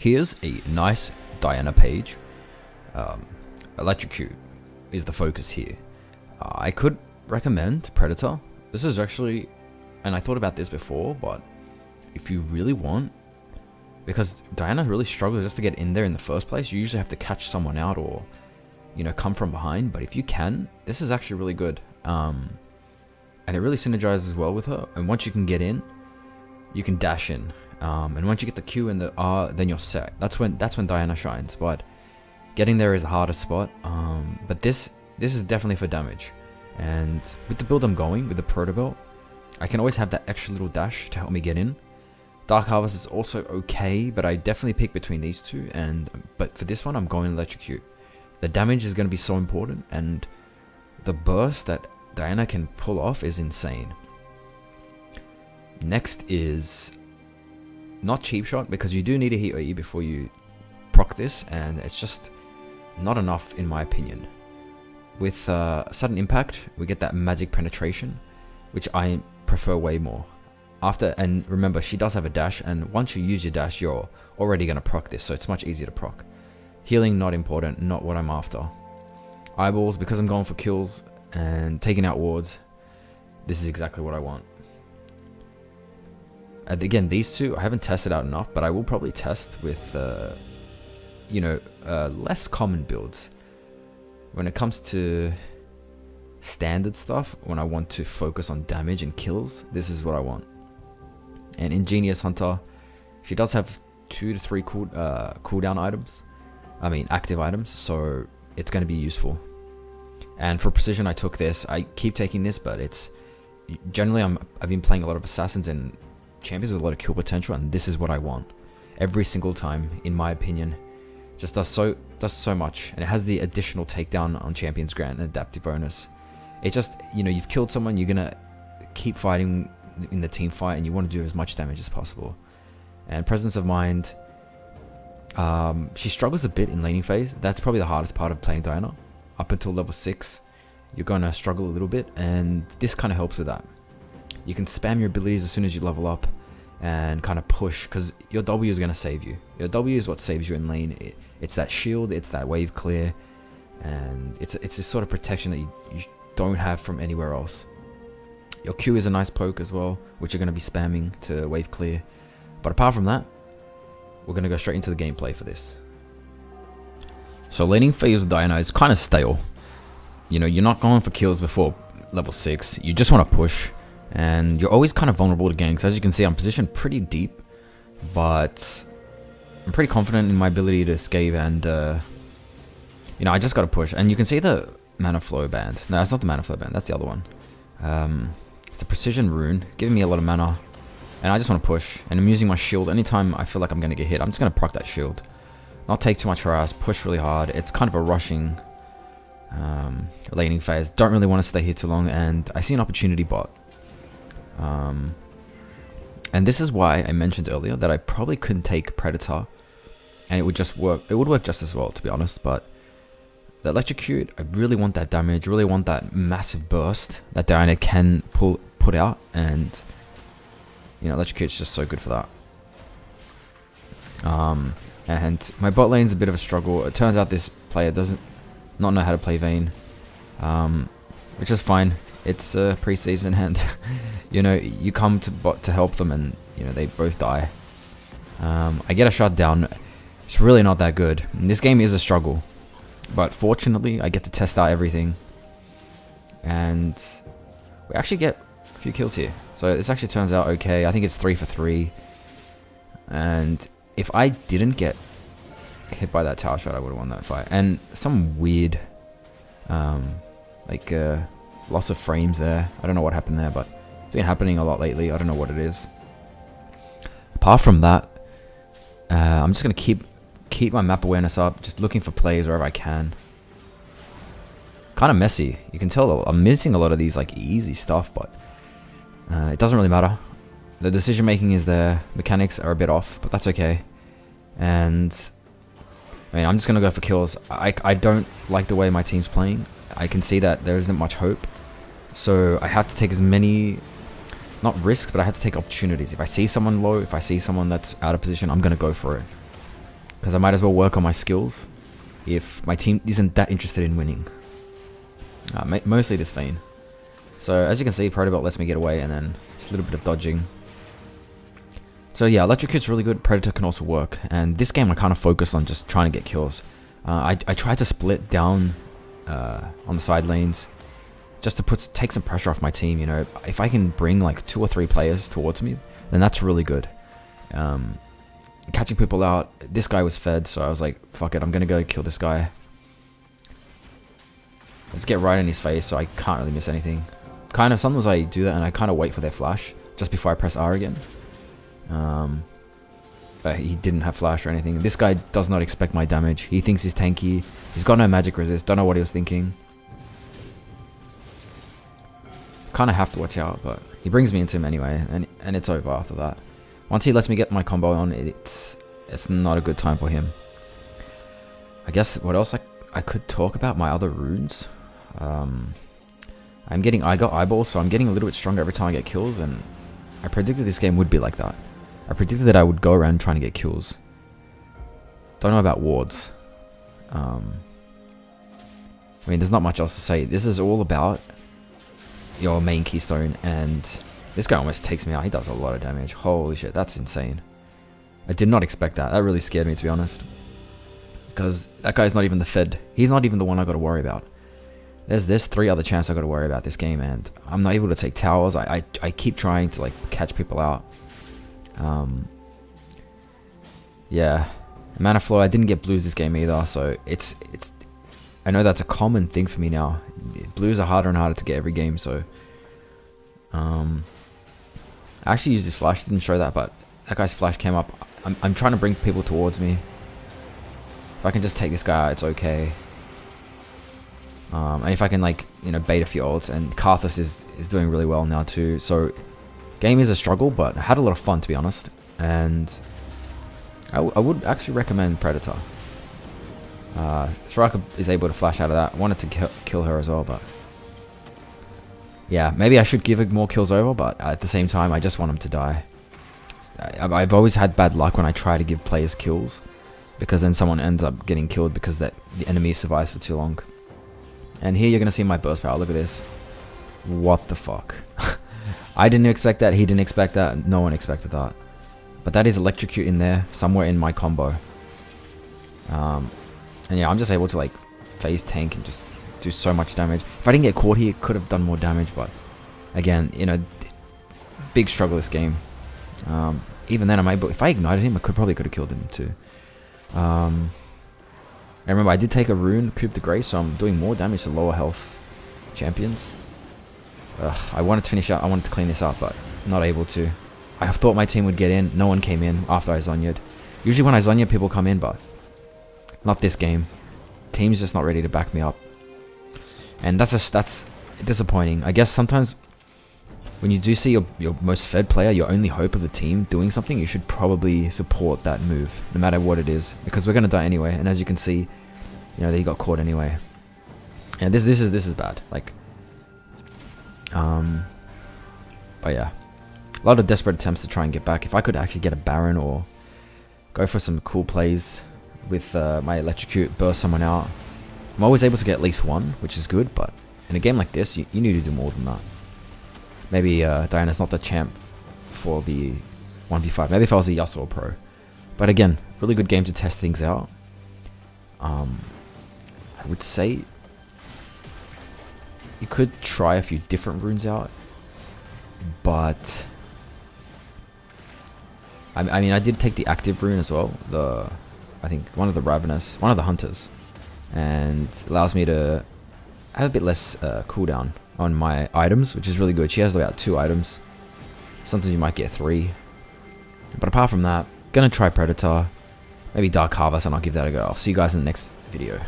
Here's a nice Diana page. Electrocute is the focus here. I could recommend Predator. This is actually, and I thought about this before, but if you really want, because Diana really struggles just to get in there in the first place, you usually have to catch someone out or, you know, come from behind. But if you can, this is actually really good. And it really synergizes well with her. And once you can get in, you can dash in. And once you get the Q and the R, then you're set. That's when Diana shines. But getting there is the hardest spot. But this is definitely for damage. And with the build I'm going, with the Proto Belt, I can always have that extra little dash to help me get in. Dark Harvest is also okay, but I definitely pick between these two. But for this one, I'm going Electrocute. The damage is going to be so important, and the burst that Diana can pull off is insane. Next is not Cheap Shot, because you do need a hit or E before you proc this, and it's just not enough in my opinion. With Sudden Impact, we get that magic penetration, which I prefer way more. And remember, she does have a dash, and once you use your dash, you're already going to proc this, so it's much easier to proc. Healing, not important, not what I'm after. Eyeballs, because I'm going for kills and taking out wards, this is exactly what I want. And again, these two, I haven't tested out enough, but I will probably test with, less common builds. When it comes to standard stuff, when I want to focus on damage and kills, this is what I want. And Ingenious Hunter, she does have 2 to 3 cooldown items. I mean, active items, so it's going to be useful. And for precision, I took this. I keep taking this, but it's generally I've been playing a lot of assassins and champions with a lot of kill potential, and this is what I want every single time, in my opinion. Just does so much, and it has the additional takedown on Champions Grant and adaptive bonus. It just, you know, you've killed someone, you're gonna keep fighting in the team fight, and you want to do as much damage as possible. And Presence of Mind, she struggles a bit in laning phase. That's probably the hardest part of playing Diana. Up until level 6, you're gonna struggle a little bit, and this kind of helps with that. You can spam your abilities as soon as you level up and kind of push, because your W is going to save you. Your W is what saves you in lane. It's that shield, it's that wave clear, and it's this sort of protection that you don't have from anywhere else. Your Q is a nice poke as well, which you're going to be spamming to wave clear. But apart from that, we're going to go straight into the gameplay for this. So laning phase with Diana is kind of stale. You know, you're not going for kills before level 6. You just want to push. And you're always kind of vulnerable to ganks. As you can see, I'm positioned pretty deep, but I'm pretty confident in my ability to escape, and you know, I just got to push. And you can see the mana flow band. No, it's not the mana flow band, that's the other one. The precision rune, giving me a lot of mana, and I just want to push. And I'm using my shield anytime I feel like I'm going to get hit. I'm just going to proc that shield, not take too much harass, push really hard. It's kind of a rushing laning phase. Don't really want to stay here too long, and I see an opportunity bot. And this is why I mentioned earlier that I probably couldn't take Predator, and it would just work. It would work just as well, to be honest. But the Electrocute, I really want that damage, really want that massive burst that Diana can put out, and you know, Electrocute's just so good for that. And my bot lane's a bit of a struggle. It turns out this player doesn't not know how to play Vayne, which is fine. It's pre-season, and you know, you come to bot to help them, and you know, they both die. I get a shutdown. It's really not that good. And this game is a struggle, but fortunately, I get to test out everything, and we actually get a few kills here. So this actually turns out okay. I think it's 3 for 3, and if I didn't get hit by that tower shot, I would have won that fight. And some weird, loss of frames there. I don't know what happened there, but it's been happening a lot lately. I don't know what it is. Apart from that, I'm just going to keep my map awareness up, just looking for plays wherever I can. Kind of messy. You can tell I'm missing a lot of these like easy stuff, but it doesn't really matter. The decision making is there. Mechanics are a bit off, but that's okay. And I mean, I'm just going to go for kills. I don't like the way my team's playing. I can see that there isn't much hope. So I have to take as many, not risks, but I have to take opportunities. If I see someone low, if I see someone that's out of position, I'm going to go for it. because I might as well work on my skills if my team isn't that interested in winning. Mostly this Vayne. So as you can see, Protobelt lets me get away, and then it's a little bit of dodging. So yeah, Electrocute's really good. Predator can also work, and this game I kind of focused on just trying to get kills. I tried to split down on the side lanes just to take some pressure off my team. You know, if I can bring like 2 or 3 players towards me, then that's really good. Catching people out. This guy was fed, so I was like, fuck it, I'm gonna go kill this guy. Let's get right in his face so I can't really miss anything. Sometimes I do that and I kind of wait for their flash just before I press R again. But he didn't have flash or anything. This guy does not expect my damage. He thinks he's tanky. He's got no magic resist. Don't know what he was thinking. Kind of have to watch out, but he brings me into him anyway, and it's over after that. Once he lets me get my combo on, it's not a good time for him. I guess what else I could talk about? My other runes. I got eyeballs, so I'm getting a little bit stronger every time I get kills, and I predicted this game would be like that. I predicted that I would go around trying to get kills. Don't know about wards. I mean, there's not much else to say. This is all about your main keystone, and this guy almost takes me out. He does a lot of damage. Holy shit, that's insane. I did not expect that. That really scared me, to be honest. Because that guy's not even the fed. He's not even the one I got to worry about. There's 3 other champs I got to worry about this game, and I'm not able to take towers. I keep trying to like catch people out. Yeah, mana flow. I didn't get blues this game either, so it's. I know that's a common thing for me now. Blues are harder and harder to get every game, so. I actually used his flash. Didn't show that, but that guy's flash came up. I'm trying to bring people towards me. If I can just take this guy out, it's okay. And if I can, like, you know, bait a few ults, and Karthus is doing really well now too. So, game is a struggle, but I had a lot of fun, to be honest. And I would actually recommend Predator. Soraka is able to flash out of that. I wanted to kill her as well, but yeah, maybe I should give her more kills over, but at the same time, I just want him to die. I've always had bad luck when I try to give players kills, because then someone ends up getting killed because the enemy survives for too long. And here you're going to see my burst power. Look at this. What the fuck? I didn't expect that. He didn't expect that. No one expected that. But that is Electrocute in there, somewhere in my combo. And yeah, I'm just able to like phase tank and just do so much damage. If I didn't get caught here, could have done more damage. But again, you know, big struggle this game. Even then, I'm able. If I ignited him, I probably could have killed him too. And remember, I did take a rune, Coupe de Grace, so I'm doing more damage to lower health champions. I wanted to finish out. I wanted to clean this up, but not able to. I thought my team would get in. No one came in after I Zhonya'd. Usually when I Zhonya, people come in, but not this game. Team's just not ready to back me up, and that's disappointing. I guess sometimes when you do see your most fed player, your only hope of the team doing something, you should probably support that move, no matter what it is, because we're gonna die anyway. And as you can see, you know, they got caught anyway. And this is bad. Like, but yeah, a lot of desperate attempts to try and get back. If I could actually get a Baron or go for some cool plays with my Electrocute, burst someone out, I'm always able to get at least one, which is good. But in a game like this, you need to do more than that. Maybe Diana's not the champ for the 1v5. Maybe if I was a Yasuo pro. But again, really good game to test things out. I would say you could try a few different runes out. But I mean, I did take the active rune as well. I think one of the Ravenous, one of the Hunters. And it allows me to have a bit less cooldown on my items, which is really good. She has about 2 items. Sometimes you might get 3. But apart from that, gonna try Predator, maybe Dark Harvest, and I'll give that a go. I'll see you guys in the next video.